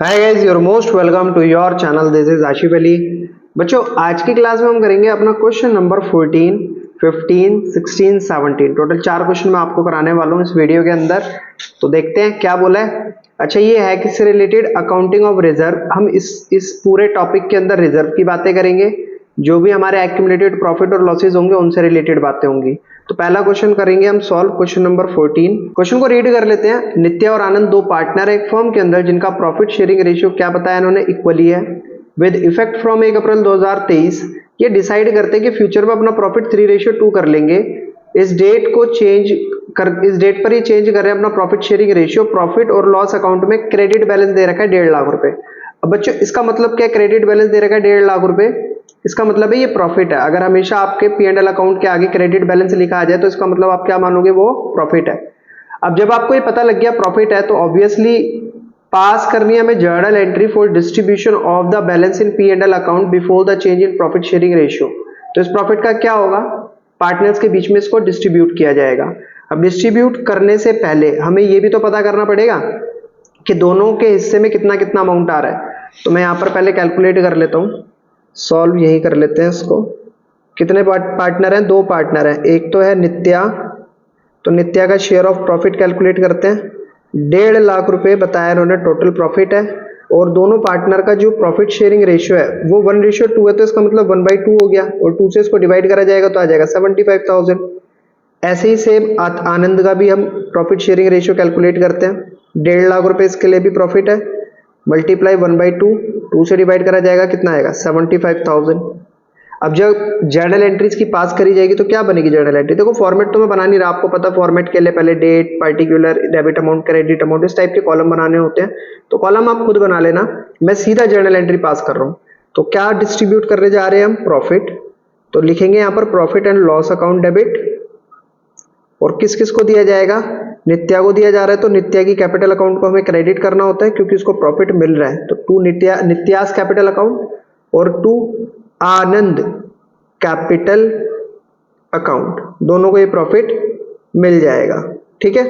Hi guys, your most welcome to your channel. This is Ashif Ali. बच्चों, आज की class में हम करेंगे अपना क्वेश्चन नंबर 14, 15, 16, 17। टोटल 4 क्वेश्चन मैं आपको कराने वाला हूँ इस वीडियो के अंदर। तो देखते हैं क्या बोला है। अच्छा, ये है किससे रिलेटेड? Accounting of reserve. हम इस पूरे टॉपिक के अंदर रिजर्व की बातें करेंगे। जो भी हमारे एक्यूमुलेटेड प्रॉफिट और लॉसेज होंगे उनसे रिलेटेड बातें होंगी। तो पहला क्वेश्चन करेंगे हम सॉल्व, क्वेश्चन नंबर 14। क्वेश्चन को रीड कर लेते हैं। नित्या और आनंद दो पार्टनर है एक फर्म के अंदर, जिनका प्रॉफिट शेयरिंग रेशियो क्या बताया इन्होंने? इक्वली है। विद इफेक्ट फ्रॉम 1 अप्रैल 2023 ये डिसाइड करते हैं कि फ्यूचर में अपना प्रॉफिट 3:2 कर लेंगे। इस डेट पर ही चेंज कर रहे हैं अपना प्रॉफिट शेयरिंग रेशियो। प्रॉफिट और लॉस अकाउंट में क्रेडिट बैलेंस दे रखा है 1.5 लाख रुपए। अब बच्चों, इसका मतलब क्या? क्रेडिट बैलेंस दे रखा है 1.5 लाख रुपए, इसका मतलब है ये प्रॉफिट है। अगर हमेशा आपके P&L अकाउंट के आगे क्रेडिट बैलेंस लिखा आ जाए तो इसका मतलब आप क्या मानोगे? वो प्रॉफिट है। अब जब आपको ये पता लग गया प्रॉफिट है, तो ऑब्वियसली पास करनी है हमें journal entry for distribution of the balance in P&L account before the change in profit sharing ratio. तो इस प्रॉफिट का क्या होगा? पार्टनर्स के बीच में इसको डिस्ट्रीब्यूट किया जाएगा। अब डिस्ट्रीब्यूट करने से पहले हमें ये भी तो पता करना पड़ेगा कि दोनों के हिस्से में कितना कितना अमाउंट आ रहा है। तो मैं यहां पर पहले कैलकुलेट कर लेता हूं, सॉल्व यही कर लेते हैं इसको। कितने पार्टनर हैं? 2 पार्टनर हैं। एक तो है नित्या, तो नित्या का शेयर ऑफ प्रॉफिट कैलकुलेट करते हैं। 1.5 लाख रुपए बताया इन्होंने टोटल प्रॉफिट है। और दोनों पार्टनर का जो प्रॉफिट शेयरिंग रेशियो है वो 1:2 है, तो इसका मतलब 1/2 हो गया। और 2 से इसको डिवाइड करा जाएगा तो आ जाएगा 75,000। ऐसे ही सेम आनंद का भी हम प्रॉफिट शेयरिंग रेशियो कैलकुलेट करते हैं। 1.5 लाख रुपए इसके लिए भी प्रॉफिट है, मल्टीप्लाई 1/2, 2 से डिवाइड करा जाएगा, कितना आएगा? 75,000। अब जब जर्नल एंट्रीज की पास करी जाएगी तो क्या बनेगी जर्नल एंट्री? देखो, फॉर्मेट तो मैं बना नहीं रहा, आपको पता फॉर्मेट के लिए पहले date, particular, debit amount, credit amount, इस टाइप के कॉलम बनाने होते हैं। तो कॉलम आप खुद बना लेना, मैं सीधा जर्नल एंट्री पास कर रहा हूँ। तो क्या डिस्ट्रीब्यूट करने जा रहे हैं हम? प्रॉफिट। तो लिखेंगे यहाँ पर profit and loss account debit. और किस किस को दिया जाएगा? नित्या को दिया जा रहा है, तो नित्या की कैपिटल अकाउंट को हमें क्रेडिट करना होता है क्योंकि उसको प्रॉफिट मिल रहा है। तो टू नित्यास कैपिटल अकाउंट और टू आनंद कैपिटल अकाउंट, दोनों को ये प्रॉफिट मिल जाएगा। ठीक है,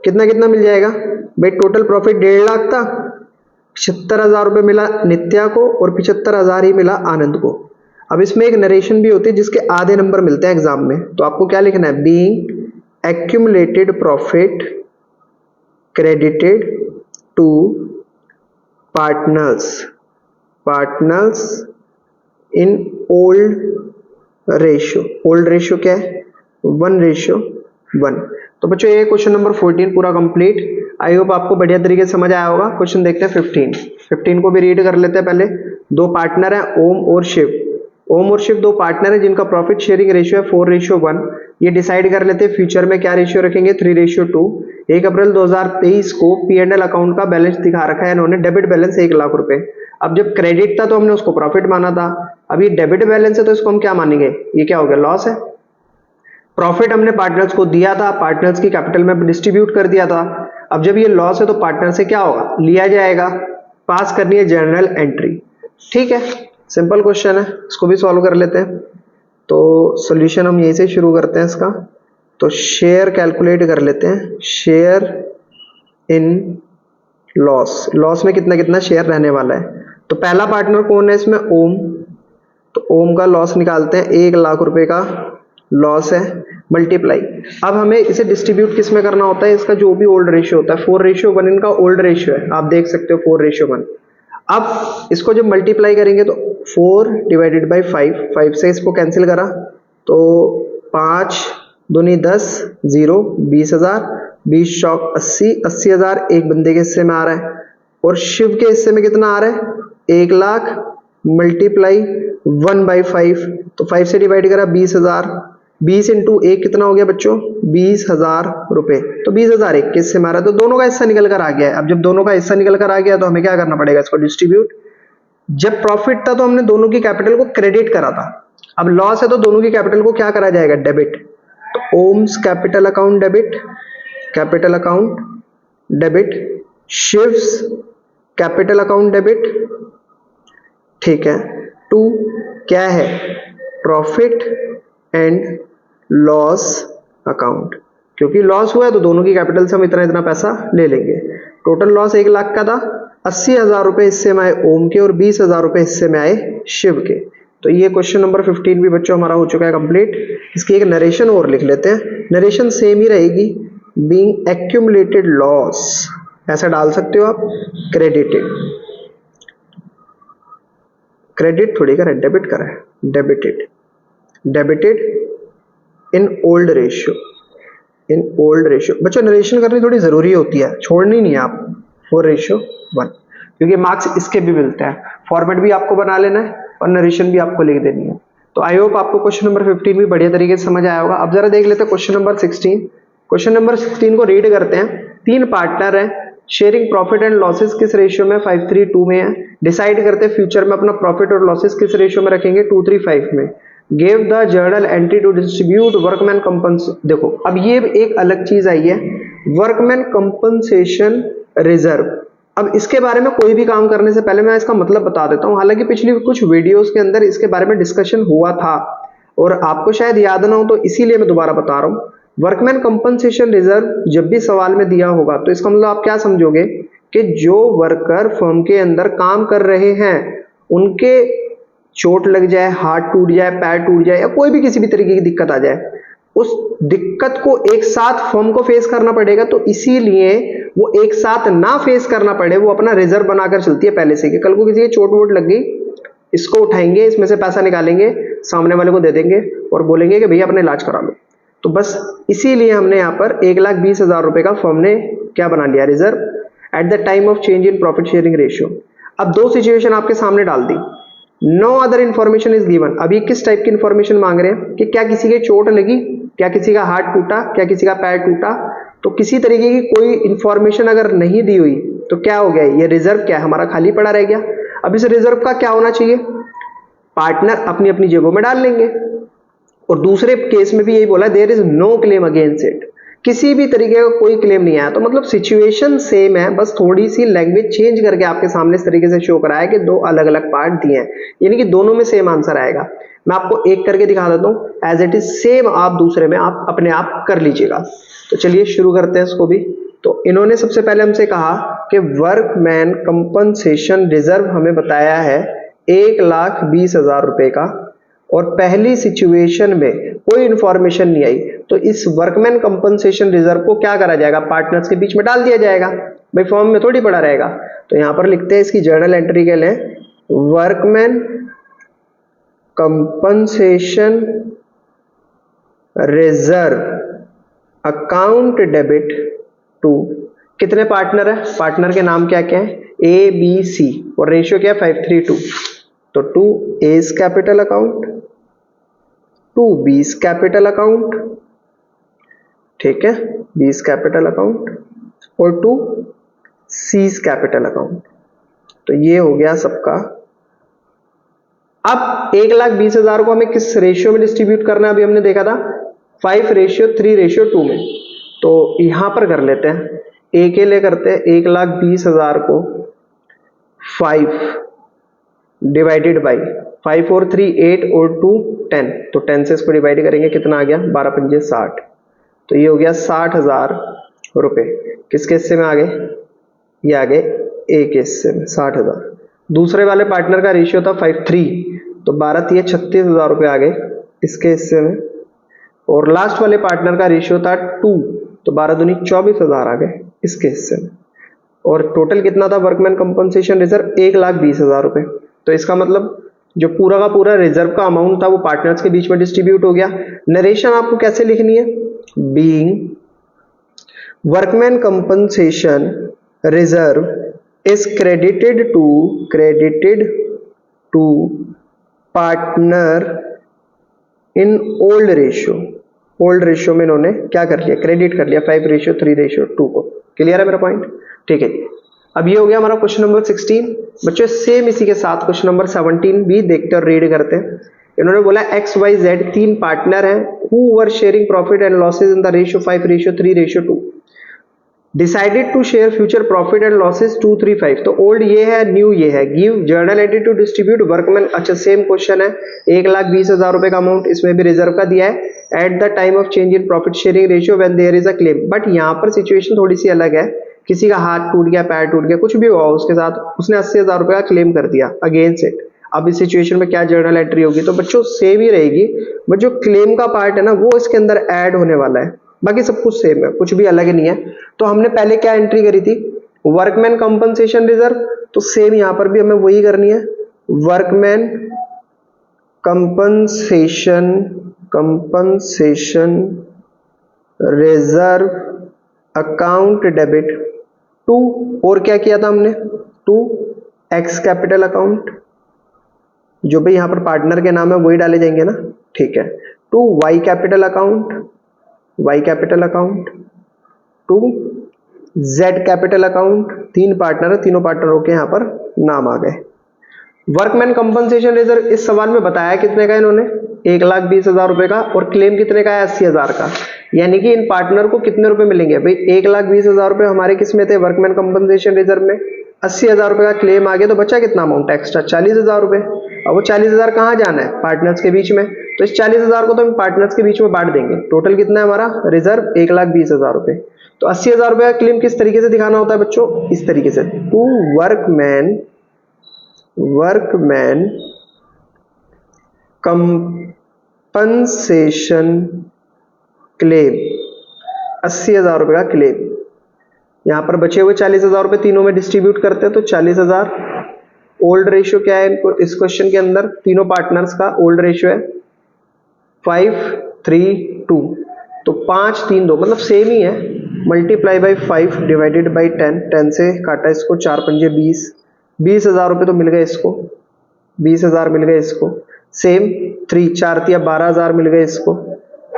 कितना कितना मिल जाएगा भाई? टोटल प्रॉफिट 1.5 लाख था, 75,000 रुपए मिला नित्या को और 75,000 ही मिला आनंद को। अब इसमें एक नरेशन भी होती है जिसके आधे नंबर मिलते हैं एग्जाम में। तो आपको क्या लिखना है? Being accumulated profit credited to partners in old ratio। old ratio क्या है? 1:1। तो बच्चों, ये क्वेश्चन नंबर 14 पूरा कंप्लीट। आई होप आपको बढ़िया तरीके से समझ आया होगा। क्वेश्चन देखते हैं 15 को भी रीड कर लेते हैं पहले। 2 पार्टनर हैं, ओम और शिव। ओम और शिव 2 पार्टनर है जिनका प्रॉफिट शेयरिंग रेशियो है 4:1। ये डिसाइड कर लेते हैं फ्यूचर में क्या रेशियो रखेंगे? 3:2। 1 अप्रैल 2023 को P&L अकाउंट का बैलेंस दिखा रखा है इन्होंने, डेबिट बैलेंस 1 लाख रुपए। अब जब क्रेडिट था तो हमने उसको प्रॉफिट माना था, अब ये डेबिट बैलेंस है तो इसको हम क्या मानेंगे? ये क्या हो गया? लॉस है। प्रॉफिट हमने पार्टनर्स को दिया था, पार्टनर्स की कैपिटल में डिस्ट्रीब्यूट कर दिया था। अब जब ये लॉस है तो पार्टनर से क्या होगा? लिया जाएगा। पास करनी है जर्नल एंट्री। ठीक है, सिंपल क्वेश्चन है, इसको भी सॉल्व कर लेते हैं। तो सॉल्यूशन हम यहीं से शुरू करते हैं इसका। तो शेयर कैलकुलेट कर लेते हैं। शेयर इन लॉस, लॉस में कितना कितना शेयर रहने वाला है। तो पहला पार्टनर कौन है इसमें? ओम। तो ओम का लॉस निकालते हैं, 1 लाख रुपए का लॉस है, मल्टीप्लाई। अब हमें इसे डिस्ट्रीब्यूट किस में करना होता है? इसका जो भी ओल्ड रेशियो होता है, 4:1 इनका ओल्ड रेशियो है, आप देख सकते हो 4:1। अब इसको जब मल्टीप्लाई करेंगे तो 4 डिवाइडेड बाई 5 से इसको कैंसिल करा तो 5 दूनी 10, 0, 20,000, 20 चौक 80, 80,000 एक बंदे के हिस्से में आ रहा है। और शिव के हिस्से में कितना आ रहा है? 1 लाख मल्टीप्लाई 1/5। तो 5 से डिवाइड करा 20,000, 20 इंटू 1 कितना हो गया बच्चों? 20,000 रुपए। तो 20,000 एक के हिस्से में आ रहा है, तो दोनों का हिस्सा निकल कर आ गया है। अब जब दोनों का हिस्सा निकल कर आ गया तो हमें क्या करना पड़ेगा? इसको डिस्ट्रीब्यूट। जब प्रॉफिट था तो हमने दोनों की कैपिटल को क्रेडिट करा था, अब लॉस है तो दोनों की कैपिटल को क्या करा जाएगा? डेबिट। तो Om's capital account debit, capital account debit, Shiv's capital account debit. ठीक है, टू क्या है? Profit and loss account. क्योंकि लॉस हुआ है तो दोनों की कैपिटल से हम इतना इतना पैसा ले लेंगे। टोटल लॉस 1 लाख का था, 80,000 रुपए हिस्से में आए ओम के और 20,000 रुपए हिस्से में आए शिव के। तो ये क्वेश्चन नंबर 15 भी बच्चों हमारा हो चुका है कंप्लीट। इसकी एक नरेशन और लिख लेते हैं, नरेशन सेम ही रहेगी, बीइंग एक्यूमुलेटेड लॉस ऐसा डाल सकते हो आप, क्रेडिटेड, क्रेडिट थोड़ी कर डेबिट कर है, debited, debited in old ratio, in old ratio. बच्चों नरेशन करनी थोड़ी जरूरी होती है, छोड़नी नहीं है आप, 4:1, क्योंकि मार्क्स इसके भी मिलते हैं। फॉर्मेट भी आपको बना लेना है और नरेशन भी आपको लिख देनी है। तो आई होप आपको क्वेश्चन नंबर 15 भी बढ़िया तरीके से समझ आया होगा। अब जरा देख लेते हैं क्वेश्चन नंबर 16। क्वेश्चन नंबर 16 को रीड करते हैं। 3 पार्टनर हैं, शेयरिंग प्रॉफिट एंड लॉसेस किस रेशियो में, 5:3:2 में है। डिसाइड करते हैं फ्यूचर में अपना प्रॉफिट और लॉसेस किस रेशियो में रखेंगे, 2:3:5 में। Give the journal entry to distribute workman compensation. देखो अब ये एक अलग चीज आई है, वर्कमैन कंपनसेशन रिजर्व। अब इसके बारे में कोई भी काम करने से पहले मैं इसका मतलब बता देता हूं। हालांकि पिछली कुछ वीडियोस के अंदर इसके बारे में डिस्कशन हुआ था और आपको शायद याद ना हो, तो इसीलिए मैं दोबारा बता रहा हूं। वर्कमैन कंपनसेशन रिजर्व जब भी सवाल में दिया होगा तो इसका मतलब आप क्या समझोगे कि जो वर्कर फर्म के अंदर काम कर रहे हैं उनके चोट लग जाए, हाथ टूट जाए, पैर टूट जाए या कोई भी किसी भी तरीके की दिक्कत आ जाए, उस दिक्कत को एक साथ फर्म को फेस करना पड़ेगा। तो इसीलिए वो एक साथ ना फेस करना पड़े, वो अपना रिजर्व बनाकर चलती है पहले से कि कल को किसी की चोट वोट लग गई, इसको उठाएंगे, इसमें से पैसा निकालेंगे, सामने वाले को दे देंगे और बोलेंगे कि भैया अपने इलाज करा लो। तो बस इसीलिए हमने यहाँ पर 1,20,000 रुपए का फर्म ने क्या बना लिया, reserve at the time of change in profit sharing ratio. अब दो सिचुएशन आपके सामने डाल दी, no other information is given. अभी किस टाइप की इंफॉर्मेशन मांग रहे हैं कि क्या किसी के चोट लगी, क्या किसी का हाथ टूटा, क्या किसी का पैर टूटा। तो किसी तरीके की कोई इंफॉर्मेशन अगर नहीं दी हुई तो क्या हो गया, ये रिजर्व क्या है हमारा खाली पड़ा रह गया। अब इस रिजर्व का क्या होना चाहिए, पार्टनर अपनी अपनी जेबों में डाल लेंगे। और दूसरे केस में भी यही बोला, there is no claim against it, किसी भी तरीके का कोई क्लेम नहीं आया। तो मतलब सिचुएशन सेम है, बस थोड़ी सी लैंग्वेज चेंज करके आपके सामने इस तरीके से शो कराया कि दो अलग अलग पार्ट दिए हैं, यानी कि दोनों में सेम आंसर आएगा। मैं आपको एक करके दिखा देता हूं, एज इट इज सेम आप दूसरे में आप अपने आप कर लीजिएगा। तो चलिए शुरू करते हैं इसको भी। तो इन्होंने सबसे पहले हमसे कहा कि वर्कमैन कंपनसेशन रिजर्व हमें बताया है 1,20,000 रुपए का, और पहली सिचुएशन में कोई इंफॉर्मेशन नहीं आई, तो इस वर्कमैन कंपनसेशन रिजर्व को क्या करा जाएगा, पार्टनर्स के बीच में डाल दिया जाएगा, भाई फॉर्म में थोड़ी पड़ा रहेगा। तो यहां पर लिखते हैं इसकी जर्नल एंट्री के लिए, workman compensation reserve account debit to, कितने पार्टनर है, पार्टनर के नाम क्या क्या है, ए बी सी, और रेशियो क्या है 5:3:2। तो 2 एज कैपिटल अकाउंट, 2 बीस कैपिटल अकाउंट, ठीक है, बीस कैपिटल अकाउंट, और 2 सीज कैपिटल अकाउंट। तो ये हो गया सबका। अब 1,20,000 को हमें किस रेशियो में डिस्ट्रीब्यूट करना है, अभी हमने देखा था 5:3:2 में। तो यहां पर कर लेते हैं, ए के लिए करते हैं 1,20,000 को 5 डिवाइडेड बाई 5 और 3 8 और 2 10, तो 10 से इसको डिवाइड करेंगे, कितना आ गया, 12×5 60। तो ये हो गया 60,000 रुपए। किसके हिस्से में आ गए, ये आ गए ए के हिस्से में 60,000। दूसरे वाले पार्टनर का रेशियो था 5:3, तो 12 × 36,000 रुपए आ गए इसके हिस्से में। और लास्ट वाले पार्टनर का रेशियो था 2, तो 12×2 = 24,000 आ गए इसके हिस्से में। और टोटल कितना था वर्कमैन कंपनसेशन रिजर्व, 1,20,000 रुपए। तो इसका मतलब जो पूरा का पूरा रिजर्व का अमाउंट था वो पार्टनर्स के बीच में डिस्ट्रीब्यूट हो गया। नरेशन आपको कैसे लिखनी है, being workman compensation reserve is credited to partner in old ratio. Old ratio में इन्होंने क्या कर लिया, क्रेडिट कर लिया 5:3:2 को। क्लियर है मेरा पॉइंट, ठीक है। अब ये हो गया हमारा क्वेश्चन नंबर 16। बच्चों सेम इसी के साथ क्वेश्चन नंबर 17 भी देखते और रीड करते हैं। इन्होंने बोला XYZ 3 पार्टनर हैं who were sharing profit and losses in the ratio 5:3:2, decided to share future profit and losses 2:3:5। तो ओल्ड ये है, न्यू ये है। Give journal entry to distribute workman, अच्छा सेम क्वेश्चन है, 1,20,000 रुपए का अमाउंट इसमें भी रिजर्व का दिया है, at the time of change in profit sharing ratio when there is a claim. But यहाँ पर सिचुएशन थोड़ी सी अलग है, किसी का हाथ टूट गया, पैर टूट गया, कुछ भी हुआ उसके साथ, उसने 80,000 रुपये का क्लेम कर दिया अगेंस्ट इट। अब इस सिचुएशन में क्या जर्नल एंट्री होगी? तो बच्चों सेम ही रहेगी, बट जो क्लेम का पार्ट है ना वो इसके अंदर ऐड होने वाला है, बाकी सब कुछ सेम है, कुछ भी अलग नहीं है। तो हमने पहले क्या एंट्री करी थी? वर्कमैन कंपनसेशन रिजर्व, तो सेम यहां पर भी हमें वही करनी है, workman compensation reserve account debit to, और क्या किया था हमने? टू एक्स कैपिटल अकाउंट, जो भी यहां पर पार्टनर के नाम है वही डाले जाएंगे ना, ठीक है। To Y capital account, to Z capital account, तीन पार्टनर है, तीनों पार्टनरों के यहां पर नाम आ गए। वर्कमैन कंपनसेशन रिजर्व इस सवाल में बताया कितने का इन्होंने? 1,20,000 रुपए का, और क्लेम कितने का है? 80,000 का। यानी कि इन पार्टनर को कितने रुपए मिलेंगे भाई? 1,20,000 रुपए हमारे किस में थे? वर्कमैन कंपनसेशन रिजर्व में। 80,000 रुपए का क्लेम आ गया, तो बचा कितना अमाउंट एक्स्ट्रा? 40,000 रुपए। अब वो 40,000 कहाँ जाना है? पार्टनर्स के बीच में। तो इस 40,000 को तो हम पार्टनर्स के बीच में बांट देंगे। टोटल कितना है हमारा रिजर्व? 1,20,000 रुपए। तो 80,000 रुपए का क्लेम किस तरीके से दिखाना होता है बच्चों? इस तरीके से, टू वर्कमैन कंपनसेशन क्लेम, 80,000 रुपए का क्लेम। यहां पर बचे हुए 40,000 रुपए तीनों में डिस्ट्रीब्यूट करते हैं, तो 40,000। ओल्ड रेशियो क्या है इनको इस क्वेश्चन के अंदर? तीनों पार्टनर्स का ओल्ड रेशियो है 5:3:2, तो 5:3:2 मतलब सेम ही है, मल्टीप्लाई बाई 5 डिवाइडेड बाई 10, 10 से काटा इसको, 4 पंजे 20, 20,000 रुपए तो मिल गए इसको, 20,000 मिल गए इसको। सेम 3 4 तिया 12,000 मिल गए इसको,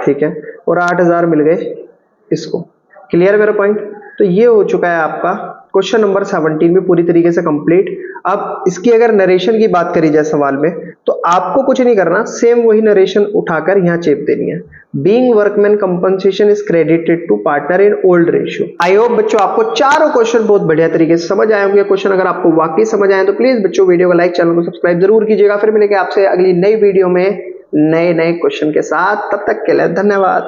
ठीक है, और 8,000 मिल गए इसको। क्लियर मेरा पॉइंट? तो ये हो चुका है आपका क्वेश्चन नंबर 17 में पूरी तरीके से कंप्लीट। अब इसकी अगर नरेशन की बात करी जाए सवाल में, तो आपको कुछ नहीं करना, सेम वही नरेशन उठाकर यहाँ चेप देनी है। Being workman compensation is credited to partner in old ratio. I hope बच्चों आपको चारों क्वेश्चन बहुत बढ़िया तरीके से समझ आए होंगे। क्वेश्चन अगर आपको वाकई समझ आए तो प्लीज बच्चों वीडियो को लाइक, चैनल को सब्सक्राइब जरूर कीजिएगा। फिर मिलेंगे आपसे अगली नई वीडियो में नए क्वेश्चन के साथ, तब तक के लिए धन्यवाद।